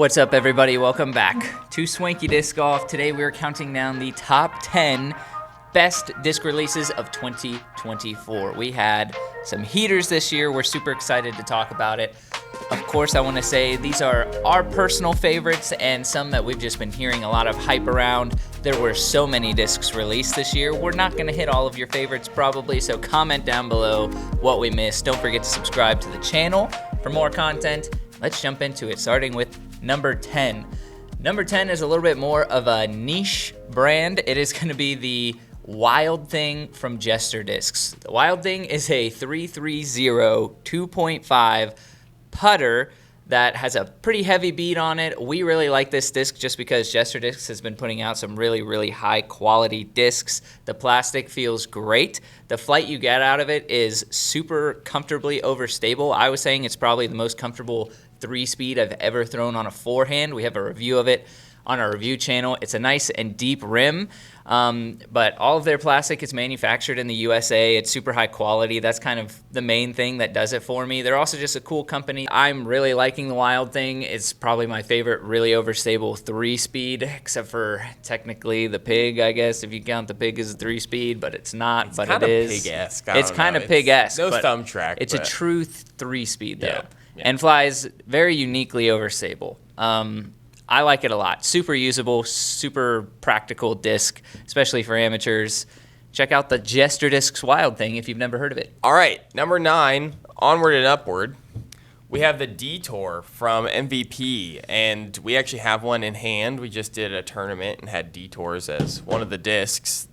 What's up, everybody? Welcome back to Swanky Disc Golf. Today we are counting down the top 10 best disc releases of 2024. We had some heaters this year. We're super excited to talk about it. Of course, I want to say these are our personal favorites and some that we've just been hearing a lot of hype around. There were so many discs released this year. We're not going to hit all of your favorites probably, so comment down below what we missed. Don't forget to subscribe to the channel for more content. Let's jump into it, starting with number 10. Number 10 is a little bit more of a niche brand. It is going to be the Wild Thing from Jester Discs. The Wild Thing is a 330 2.5 putter that has a pretty heavy bead on it. We really like this disc just because Jester Discs has been putting out some really high quality discs. The plastic feels great. The flight you get out of it is super comfortably overstable. I was saying it's probably the most comfortable 3-speed I've ever thrown on a forehand. We have a review of it on our review channel. It's a nice and deep rim, but all of their plastic is manufactured in the USA. It's super high quality. That's kind of the main thing that does it for me. They're also just a cool company. I'm really liking the Wild Thing. It's probably my favorite really overstable 3-speed, except for technically the Pig, I guess, if you count the Pig as a 3-speed, but it's not, it's but it is. Pig-esque. It's kind of Pig-esque. No thumb track. It's a true 3-speed, though, yeah. and flies very uniquely overstable. I like it a lot. Super usable, super practical disc, especially for amateurs. Check out the Jester Discs Wild Thing if you've never heard of it. All right, number 9, onward and upward. We have the Detour from MVP, and we actually have one in hand. We just did a tournament and had Detours as one of the discs.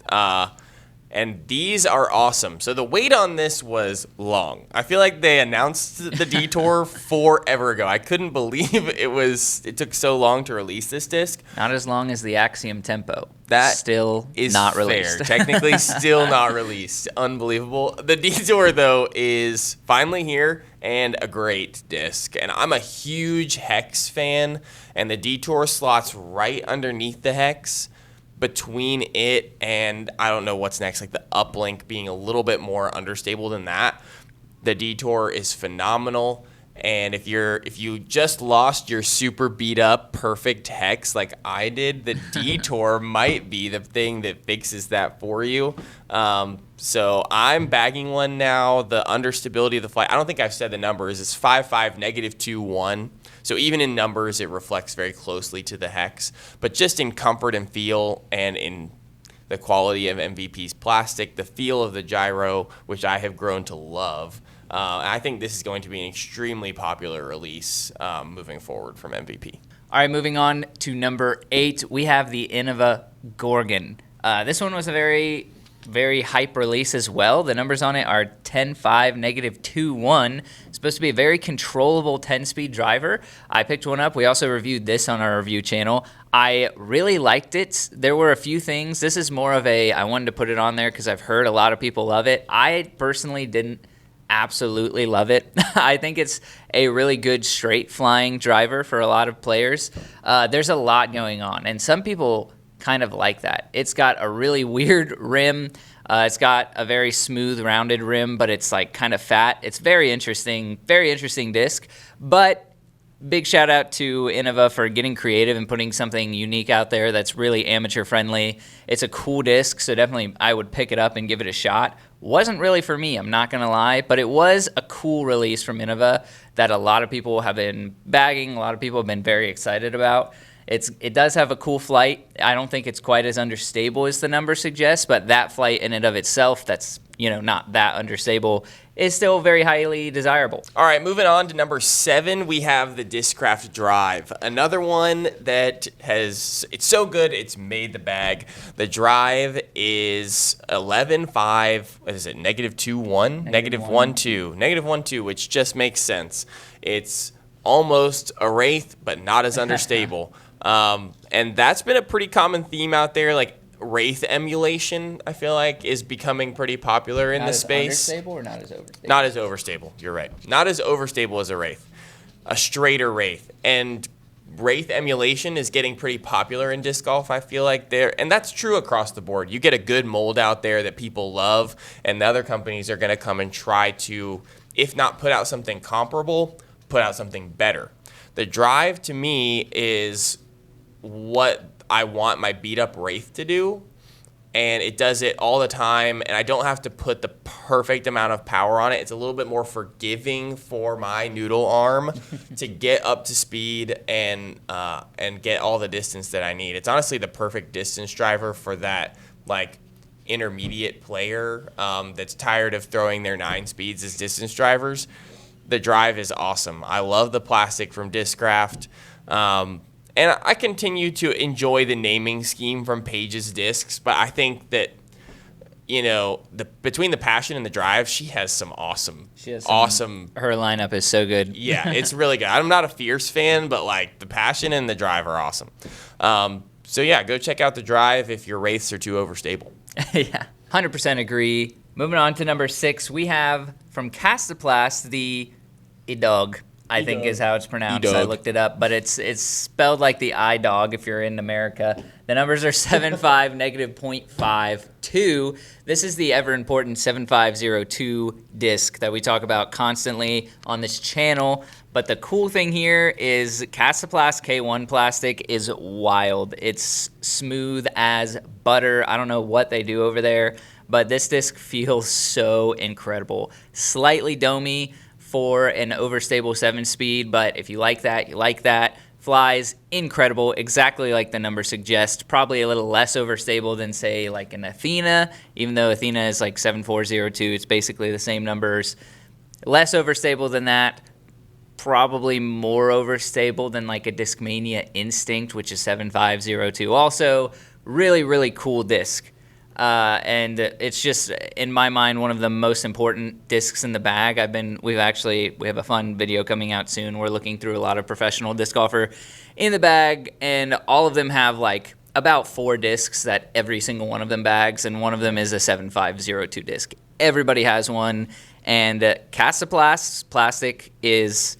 And these are awesome. So the wait on this was long. I feel like they announced the Detour forever ago. I couldn't believe it took so long to release this disc. Not as long as the Axiom Tempo. That still is not fair. released. Technically still not released. Unbelievable. The Detour, though, is finally here and a great disc. And I'm a huge Hex fan, and the Detour slots right underneath the Hex. Between it and I don't know what's next, like the Uplink being a little bit more understable than that, the Detour is phenomenal. And if you just lost your super beat up perfect Hex like I did, the Detour might be the thing that fixes that for you. So I'm bagging one now. The understability of the flight, I don't think I've said the numbers. It's 5.5 -2.1. So even in numbers, it reflects very closely to the Hex. But just in comfort and feel and in the quality of MVP's plastic, the feel of the gyro, which I have grown to love, I think this is going to be an extremely popular release moving forward from MVP. All right, moving on to number 8, we have the Innova Gorgon. This one was a very hype release as well. The numbers on it are 10.5 -2.1. It's supposed to be a very controllable 10-speed driver. I picked one up. We also reviewed this on our review channel. I really liked it. There were a few things. This is more of I wanted to put it on there because I've heard a lot of people love it. I personally didn't absolutely love it. I think it's a really good straight flying driver for a lot of players. There's a lot going on, and some people kind of like that. It's got a really weird rim. It's got a very smooth, rounded rim, but it's like kind of fat. It's very interesting disc. But big shout out to Innova for getting creative and putting something unique out there that's really amateur friendly. It's a cool disc, so definitely I would pick it up and give it a shot. Wasn't really for me, I'm not gonna lie, but it was a cool release from Innova that a lot of people have been bagging, a lot of people have been very excited about. It does have a cool flight. I don't think it's quite as understable as the number suggests, but that flight in and of itself, that's not that understable, is still very highly desirable. All right, moving on to number 7, we have the Discraft Drive. Another one that it's so good, it's made the bag. The Drive is 11.5, what is it, -2.1? -1.2. -1.2, which just makes sense. It's almost a Wraith, but not as understable. And that's been a pretty common theme out there. Like Wraith emulation, I feel like, is becoming pretty popular in the space. Not as understable or not as overstable? Not as overstable, you're right. Not as overstable as a Wraith. A straighter Wraith. And Wraith emulation is getting pretty popular in disc golf, I feel like. And that's true across the board. You get a good mold out there that people love, and the other companies are going to come and try to, if not put out something comparable, put out something better. The Drive to me is what I want my beat up Wraith to do, and it does it all the time, and I don't have to put the perfect amount of power on it. It's a little bit more forgiving for my noodle arm to get up to speed and get all the distance that I need. It's honestly the perfect distance driver for that like intermediate player that's tired of throwing their 9 speeds as distance drivers. The Drive is awesome. I love the plastic from Discraft. And I continue to enjoy the naming scheme from Paige's discs, but I think that, between the Passion and the Drive, she has some awesome. Her lineup is so good. Yeah, it's really good. I'm not a fierce fan, but like the Passion and the Drive are awesome. So yeah, go check out the Drive if your Wraiths are too overstable. Yeah, 100% agree. Moving on to number 6, we have from Coplas the Eyedog. I think is how it's pronounced. Eyedog. I looked it up, but it's spelled like the Eyedog if you're in America. The numbers are 75, negative 0.52. This is the ever important 7502 disc that we talk about constantly on this channel. But the cool thing here is Coplas K1 plastic is wild. It's smooth as butter. I don't know what they do over there, but this disc feels so incredible. Slightly domey for an overstable 7-speed, but if you like that, you like that. Flies incredible, exactly like the number suggests. Probably a little less overstable than, say, like an Athena, even though Athena is like 7402. It's basically the same numbers. Less overstable than that. Probably more overstable than like a Discmania Instinct, which is 7502. Also, really, really cool disc. And it's just, in my mind, one of the most important discs in the bag. We have a fun video coming out soon. We're looking through a lot of professional disc golfer in the bag, and all of them have like about 4 discs that every single one of them bags, and one of them is a 7502 disc. Everybody has one, and Coplas plastic is,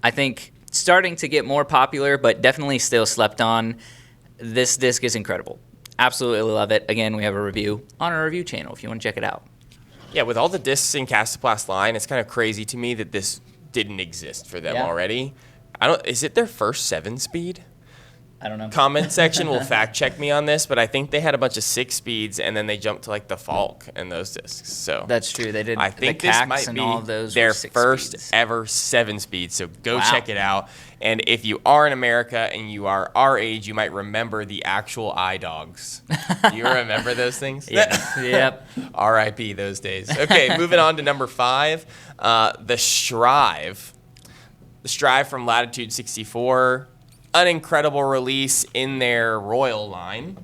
I think, starting to get more popular, but definitely still slept on. This disc is incredible. Absolutely love it. Again, we have a review on our review channel if you want to check it out. Yeah, with all the discs in Coplas line, it's kind of crazy to me that this didn't exist for them already. Is it their first 7-speed? I don't know. Comment section will fact check me on this, but I think they had a bunch of 6 speeds and then they jumped to like the Falk and those discs. So that's true. They did. I think the this Cax might and be all of those their were 6 first speeds. ever 7-speed. So go check it out. And if you are in America and you are our age, you might remember the actual Eyedogs. Do you remember those things? Yes. Yep. R.I.P. those days. Okay, moving on to number 5, the Strive. The Strive from Latitude 64. An incredible release in their Royal line.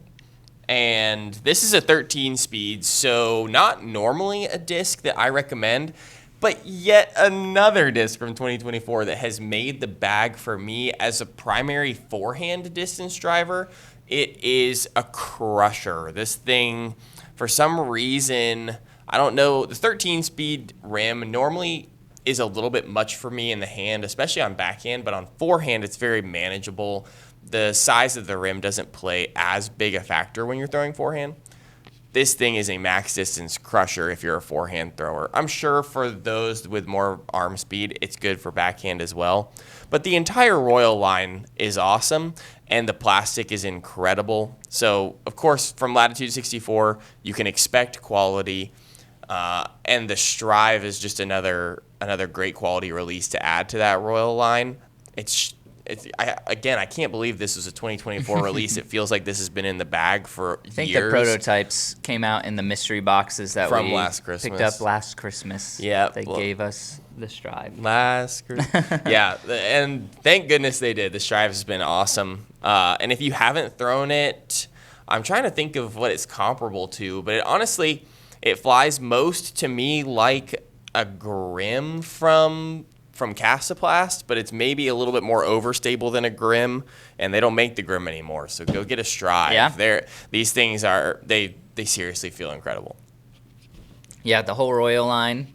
And this is a 13-speed, so not normally a disc that I recommend, but yet another disc from 2024 that has made the bag for me as a primary forehand distance driver. It is a crusher. This thing, for some reason, I don't know, the 13-speed rim normally is a little bit much for me in the hand, especially on backhand, but on forehand, it's very manageable. The size of the rim doesn't play as big a factor when you're throwing forehand. This thing is a max distance crusher if you're a forehand thrower. I'm sure for those with more arm speed, it's good for backhand as well. But the entire Royal line is awesome, and the plastic is incredible. So, of course, from Latitude 64, you can expect quality, and the Strive is just another great quality release to add to that Royal line. I can't believe this was a 2024 release. It feels like this has been in the bag for years. I think the prototypes came out in the mystery boxes that from we last Christmas. picked up last Christmas. Yeah, They gave us the Strive. Last Christmas. Yeah, and thank goodness they did. The Strive has been awesome. And if you haven't thrown it, I'm trying to think of what it's comparable to, but honestly, it flies most to me like a Grim from Coplas, but it's maybe a little bit more overstable than a Grim, and they don't make the Grim anymore. So go get a Strive. Yeah. These things are they seriously feel incredible. Yeah, the whole Royal line,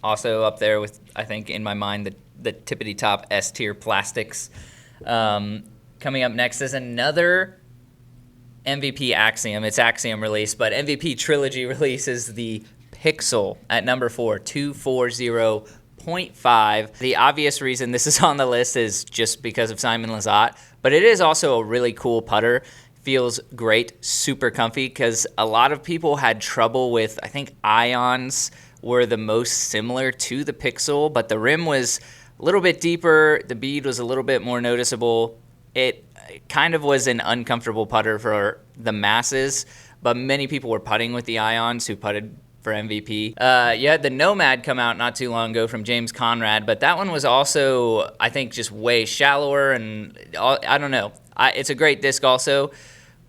also up there with, I think, in my mind, the tippity top S tier plastics. Coming up next is another MVP Axiom. It's Axiom release, but MVP Trilogy release is the Pixel at number 4, 240 0.5. The obvious reason this is on the list is just because of Simon Lizotte, but it is also a really cool putter. Feels great, super comfy, because a lot of people had trouble with, I think Ions were the most similar to the Pixel, but the rim was a little bit deeper, the bead was a little bit more noticeable. It kind of was an uncomfortable putter for the masses, but many people were putting with the Ions who putted for MVP. You had the Nomad come out not too long ago from James Conrad, but that one was also, I think, just way shallower, and I don't know. It's a great disc also,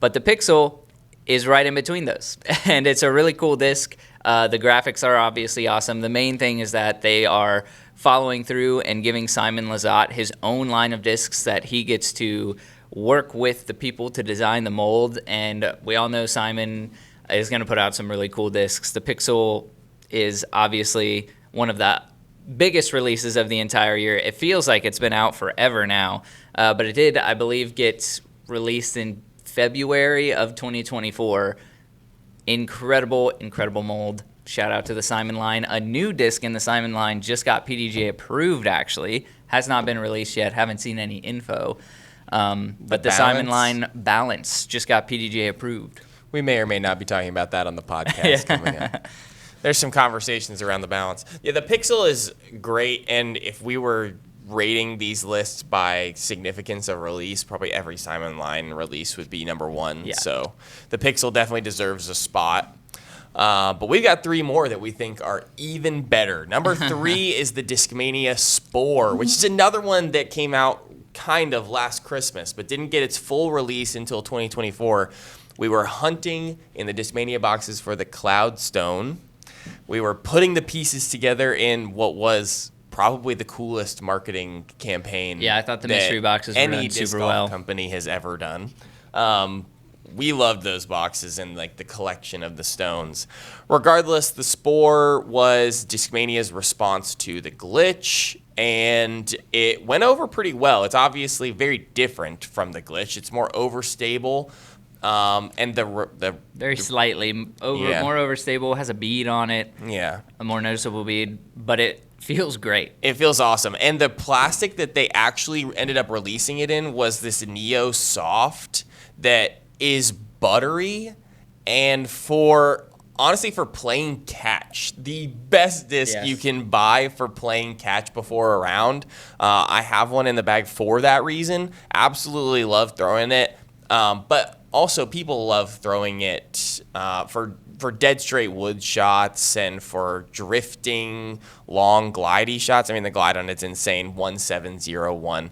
but the Pixel is right in between those, and it's a really cool disc. The graphics are obviously awesome. The main thing is that they are following through and giving Simon Lizotte his own line of discs that he gets to work with the people to design the mold, and we all know Simon is going to put out some really cool discs. The Pixel is obviously one of the biggest releases of the entire year. It feels like it's been out forever now, but it did, I believe, get released in February of 2024. Incredible mold. Shout out to the Simon line. A new disc in the Simon line just got PDGA approved, actually. Has not been released yet. Haven't seen any info. But the Simon line Balance just got PDGA approved. We may or may not be talking about that on the podcast coming up. There's some conversations around the Balance. Yeah, the Pixel is great, and if we were rating these lists by significance of release, probably every Simon line release would be number one. Yeah. So the Pixel definitely deserves a spot. But we've got three more that we think are even better. Number 3 is the Discmania Spore, which is another one that came out kind of last Christmas, but didn't get its full release until 2024. We were hunting in the Discmania boxes for the Cloudstone. We were putting the pieces together in what was probably the coolest marketing campaign. Yeah, I thought the mystery boxes were done super well. Any disc golf company has ever done. We loved those boxes and like the collection of the stones. Regardless, the Spore was Discmania's response to the glitch, and it went over pretty well. It's obviously very different from the glitch. It's more overstable. And the very slightly more overstable, has a bead on it. Yeah. A more noticeable bead, but it feels great. It feels awesome. And the plastic that they actually ended up releasing it in was this Neo Soft that is buttery, and honestly, for playing catch, the best disc you can buy for playing catch before a round. I have one in the bag for that reason. Absolutely love throwing it. But also, people love throwing it for dead straight wood shots and for drifting long glidey shots. I mean, the glide on it's insane. 1701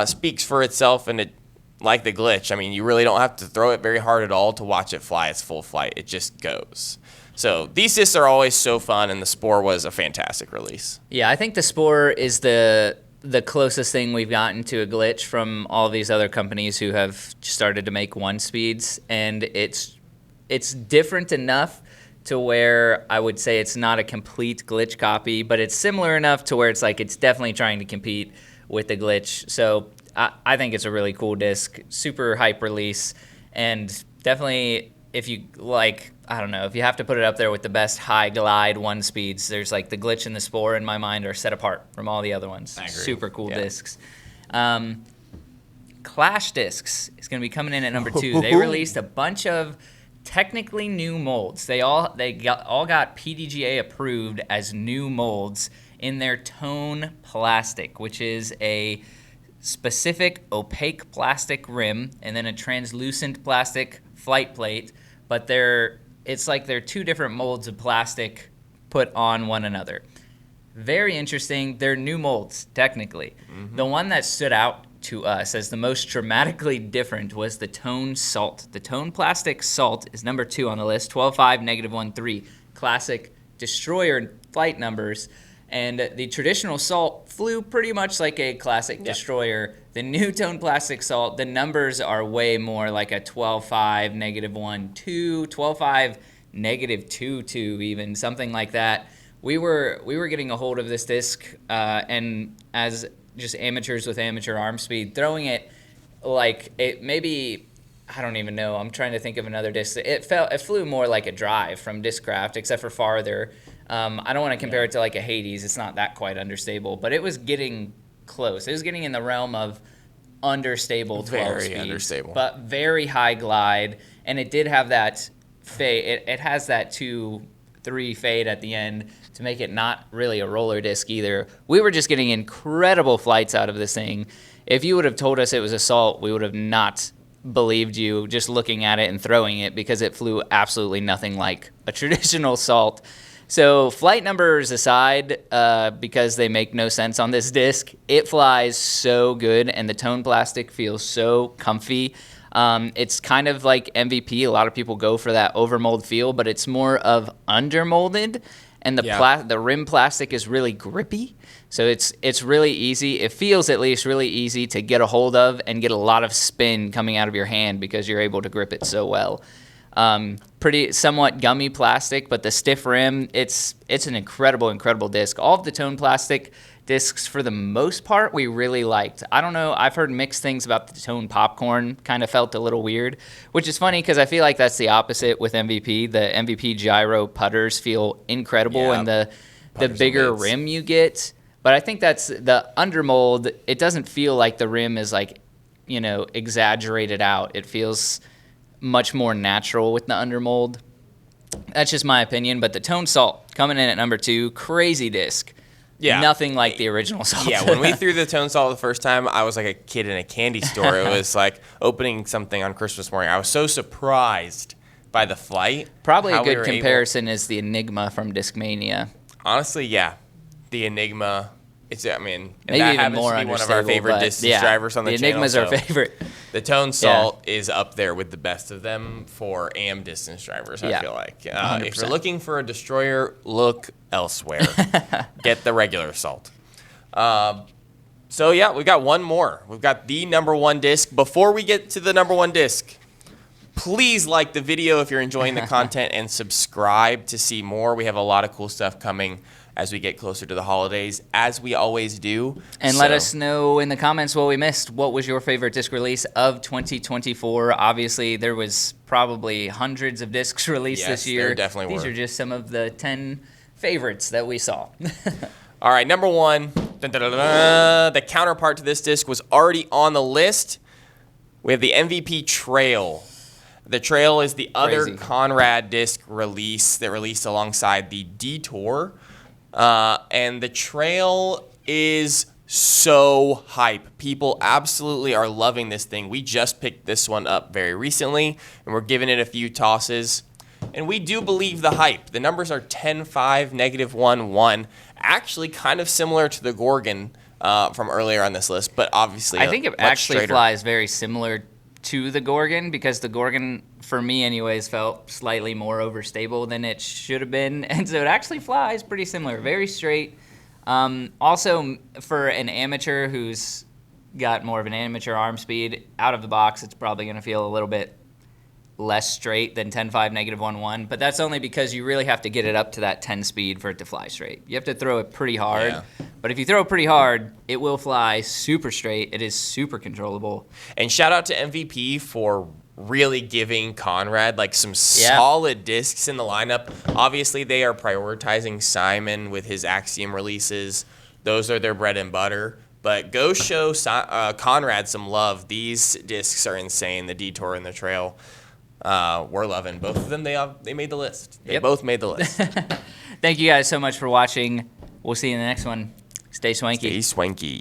speaks for itself, and it, like the glitch, I mean, you really don't have to throw it very hard at all to watch it fly its full flight. It just goes. So these discs are always so fun, and the Spore was a fantastic release. Yeah, I think the Spore is the closest thing we've gotten to a glitch from all these other companies who have started to make one speeds, and it's different enough to where I would say it's not a complete glitch copy, but it's similar enough to where it's like it's definitely trying to compete with the glitch. So I think it's a really cool disc, super hype release, and definitely if you like, I don't know, if you have to put it up there with the best high glide one speeds, there's like the glitch and the Spore in my mind are set apart from all the other ones. I agree. Super cool discs. Clash Discs is going to be coming in at number 2. They released a bunch of technically new molds. They all got PDGA approved as new molds in their Tone Plastic, which is a specific opaque plastic rim and then a translucent plastic flight plate, but it's like they're two different molds of plastic put on one another. Very interesting. They're new molds, technically. Mm-hmm. The one that stood out to us as the most dramatically different was the Tone Salt. The Tone Plastic Salt is number 2 on the list, 12.5, -1.3. Classic Destroyer flight numbers. And the traditional Salt flew pretty much like a classic Destroyer. The new Tone Plastic Salt, the numbers are way more like a 12.5, -1.2, 12.5, -2.2 even, something like that. We were getting a hold of this disc, and as just amateurs with amateur arm speed, throwing it like it maybe, I don't even know. I'm trying to think of another disc. It flew more like a drive from Discraft, except for farther. I don't want to compare it to like a Hades. It's not that quite understable, but it was getting close. It was getting in the realm of understable 12 Very speeds, understable. but very high glide, and it did have that fade. It has that 2-3 fade at the end to make it not really a roller disc either. We were just getting incredible flights out of this thing. If you would have told us it was a Salt, we would have not believed you just looking at it and throwing it, because it flew absolutely nothing like a traditional Salt. So flight numbers aside, because they make no sense on this disc, it flies so good, and the tone plastic feels so comfy. It's kind of like MVP. A lot of people go for that overmold feel, but it's more of undermolded, and the rim plastic is really grippy. So it's really easy. It feels at least really easy to get a hold of and get a lot of spin coming out of your hand because you're able to grip it so well. Pretty somewhat gummy plastic, but the stiff rim, it's an incredible disc. All of the tone plastic discs, for the most part, we really liked. I don't know, I've heard mixed things about the tone popcorn, kind of felt a little weird, which is funny because I feel like that's the opposite with MVP. The MVP gyro putters feel incredible, and the bigger rim you get. But I think that's the undermold. It doesn't feel like the rim is like, exaggerated out. It feels much more natural with the undermold. That's just my opinion. But the Tone Salt coming in at number 2, crazy disc. Yeah. Nothing like the original Salt. Yeah, when we threw the Tone Salt the first time, I was like a kid in a candy store. It was like opening something on Christmas morning. I was so surprised by the flight. Probably a good comparison is the Enigma from Discmania. Honestly, yeah. The Enigma. Maybe that happens more to be one of our favorite distance drivers on the channel. The Enigma's our favorite. The Tone Salt is up there with the best of them for AM distance drivers, I feel like. If you're looking for a destroyer, look elsewhere. Get the regular Salt. We've got one more. We've got the number 1 disc. Before we get to the number 1 disc, please like the video if you're enjoying the content and subscribe to see more. We have a lot of cool stuff coming as we get closer to the holidays, as we always do. And let us know in the comments what we missed. What was your favorite disc release of 2024? Obviously, there was probably hundreds of discs released this year. There definitely were. These are just some of the 10 favorites that we saw. All right, number 1. The counterpart to this disc was already on the list. We have the MVP Trail. The Trail is the other Conrad disc release that released alongside the Detour. And the Trail is so hype. People absolutely are loving this thing. We just picked this one up very recently, and we're giving it a few tosses. And we do believe the hype. The numbers are 10.5, -1, 1. Actually kind of similar to the Gorgon from earlier on this list, but obviously I think it actually flies very similar to the Gorgon, because the Gorgon, for me anyways, felt slightly more overstable than it should have been, and so it actually flies pretty similar, very straight. Also, for an amateur who's got more of an amateur arm speed, out of the box, it's probably going to feel a little bit less straight than 10.5, -1, 1, but that's only because you really have to get it up to that 10 speed for it to fly straight. You have to throw it pretty hard, but if you throw it pretty hard, it will fly super straight. It is super controllable. And shout out to MVP for really giving Conrad like some solid discs in the lineup. Obviously, they are prioritizing Simon with his Axiom releases. Those are their bread and butter. But go show Conrad some love. These discs are insane, the Detour and the Trail. We're loving both of them. They made the list. They both made the list. Thank you guys so much for watching. We'll see you in the next one. Stay swanky. Stay swanky.